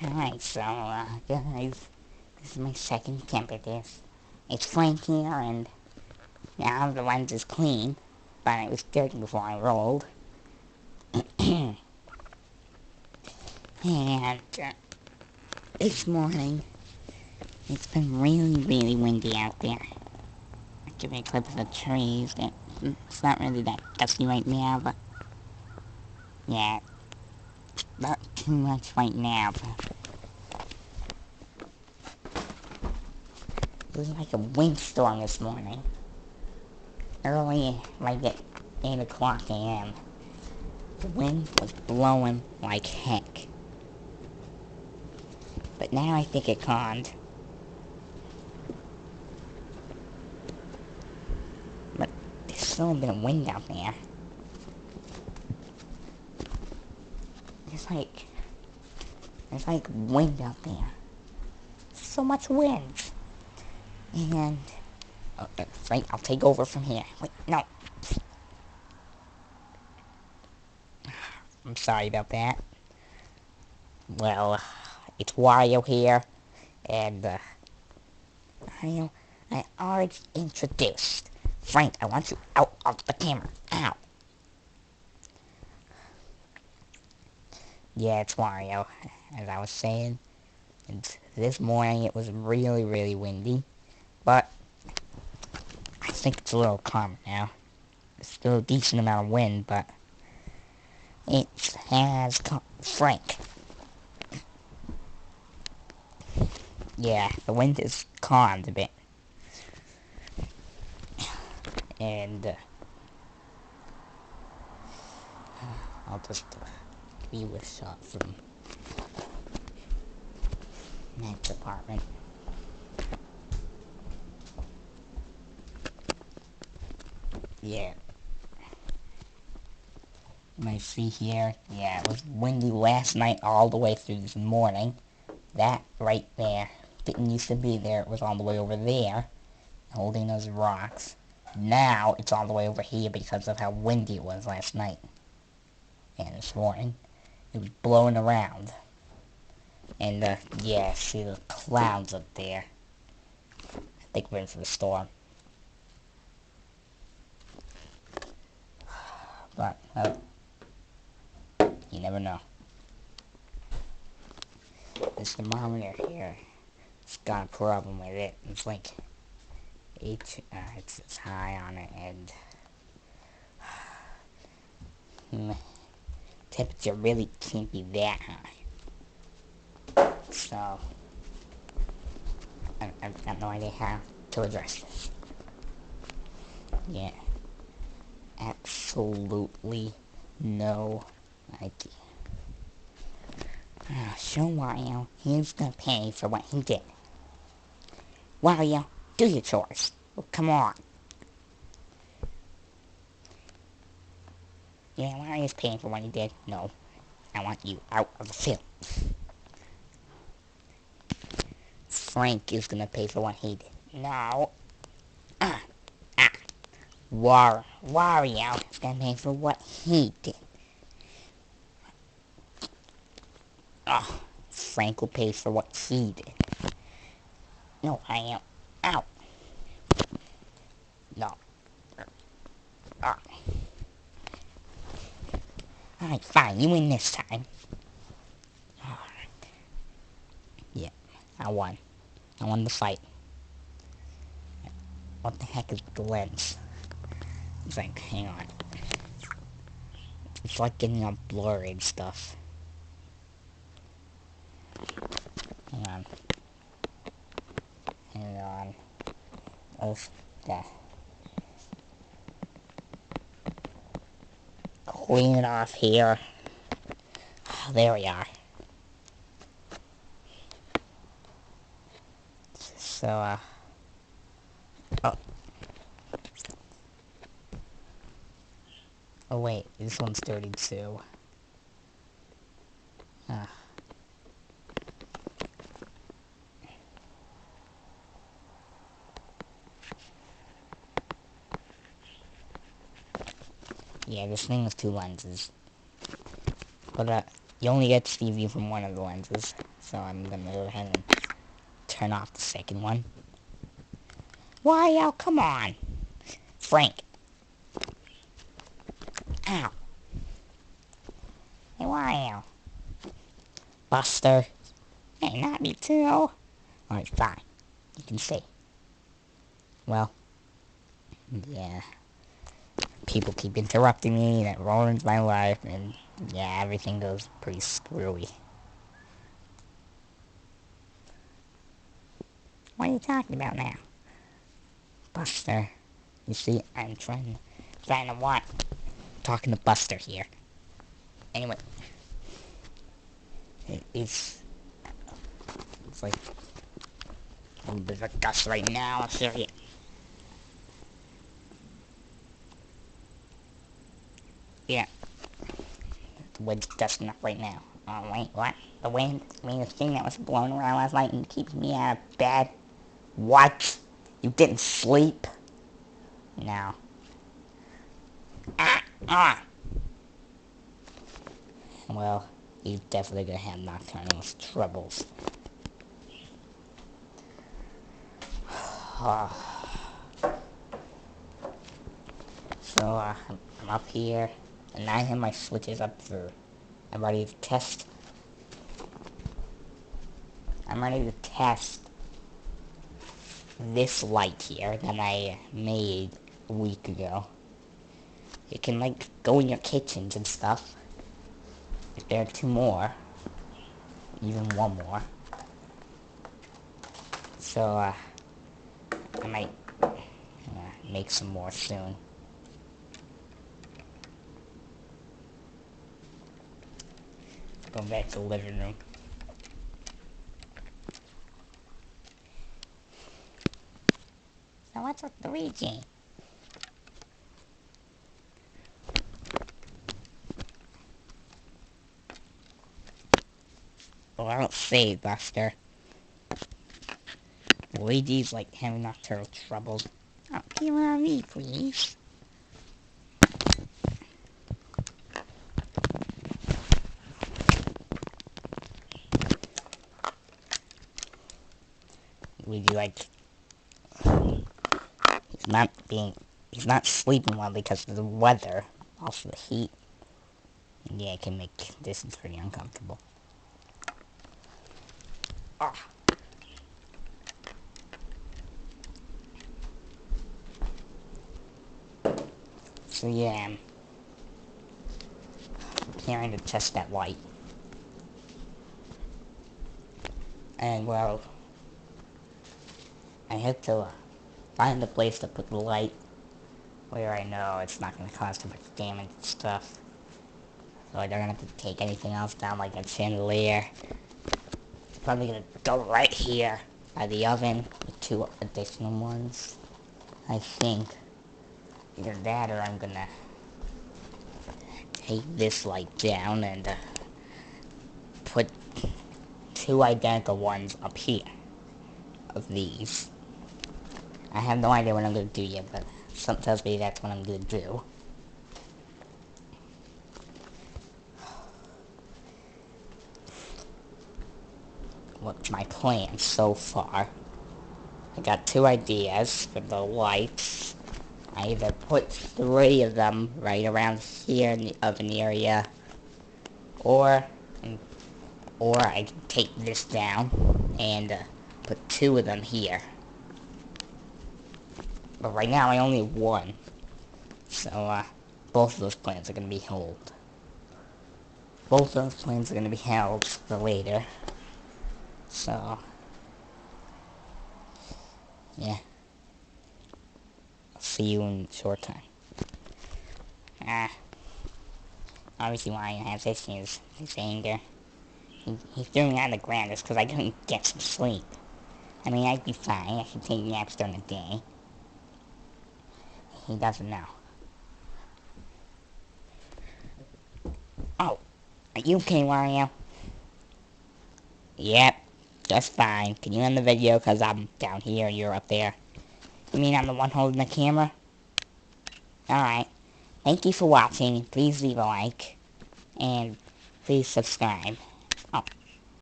Alright, so, guys, this is my second attempt at this. It's Frank here, and now the lens is clean, but it was dirty before I rolled. And, this morning, it's been really windy out there. I'll give you a clip of the trees. It's not really that gusty right now, but, yeah, not too much right now, but it was like a windstorm this morning. Early, like at 8 o'clock a.m. The wind was blowing like heck. But now I think it calmed. But there's still a bit of wind out there. There's like... There's like wind out there. So much wind. And... Frank, I'll take over from here. Wait, no. I'm sorry about that. Well, it's Wario here. And, I already introduced. Frank, I want you out of the camera. Ow. Yeah, it's Wario. As I was saying, and this morning it was really windy. But I think it's a little calmer now. There's still a decent amount of wind, but it has Frank. Yeah, the wind has calmed a bit. And I'll just give you a shot from Matt's apartment. Yeah. You might see here, yeah, it was windy last night all the way through this morning. That right there didn't used to be there. It was all the way over there, holding those rocks. Now it's all the way over here because of how windy it was last night. And this morning, it was blowing around. And, yeah, see the clouds up there. I think we're in for the storm. But, you never know. This thermometer here, it's got a problem with it. It's like, it's high on it, and temperature really can't be that high. So, I've got no idea how to address this. Yeah. Absolutely no idea. Show Wario. He's gonna pay for what he did. Wario, do your chores. Well, come on. Yeah, Wario's paying for what he did. No. I want you out of the film. Frank is gonna pay for what he did. No. Ah. Ah. Wario is gonna pay for what he did. Oh. Frank will pay for what he did. No, I am. Ow. No. Ah. Alright, fine. You win this time. Yeah, I won. I won the fight. What the heck is the lens? It's like, hang on. It's like getting all blurry and stuff. Hang on. Hang on. Oh, yeah. Clean it off here. Oh, there we are. So, oh. Oh, wait. This one's dirty, too. Yeah, this thing has two lenses. But, You only get to see view from one of the lenses, so I'm gonna go ahead and turn off the second one. Wario, come on! Frank! Ow! Hey, Wario! Buster! Hey, not me too! Alright, fine. You can see. Well, yeah. People keep interrupting me, that ruins my life, and yeah, everything goes pretty screwy. What are you talking about now? Buster. You see, I'm trying to what? Talking to Buster here. Anyway. It's like a little bit of a gust right now, I'll show you. Yeah. The wind's gusting up right now. Oh wait, what? The wind? I mean the thing that was blowing around last night and keeping me out of bed? What? You didn't sleep? No. Ah! Well, he's definitely gonna have nocturnal troubles. So, I'm up here, and I have my switches up for... I'm ready to test. I'm ready to test this light here that I made a week ago. It can, like, go in your kitchens and stuff. If there are two more, even one more. So, I might make some more soon. Go back to the living room. So what's with Luigi? Well, I don't say, Buster. Luigi's like having nocturnal troubles. Oh, peel on me, please. Luigi, like, he's not sleeping well because of the weather, also the heat. Yeah, it can make distance pretty uncomfortable. Ah. So yeah, I'm preparing to test that light. And well, I have to find a place to put the light where I know it's not going to cause too much damage and stuff. So I don't have to take anything else down like that chandelier. Probably going to go right here by the oven with two additional ones. I think either that or I'm going to take this light down and put two identical ones up here of these. I have no idea what I'm going to do yet, but something tells me that's what I'm going to do. What's my plan so far? I got two ideas for the lights. I either put three of them right around here in the oven area, or I can take this down and put two of them here. But right now I only have one, so both of those plans are going to be held. Both of those plans are going to be held for later. So, yeah. I'll see you in a short time. Obviously why I have this is his anger. He's throwing me on the ground just because I couldn't get some sleep. I mean, I'd be fine. I should take naps during the day. He doesn't know. Oh, are you okay, Wario? Yep, just fine. Can you end the video? Because I'm down here and you're up there. You mean I'm the one holding the camera? Alright. Thank you for watching. Please leave a like. And please subscribe.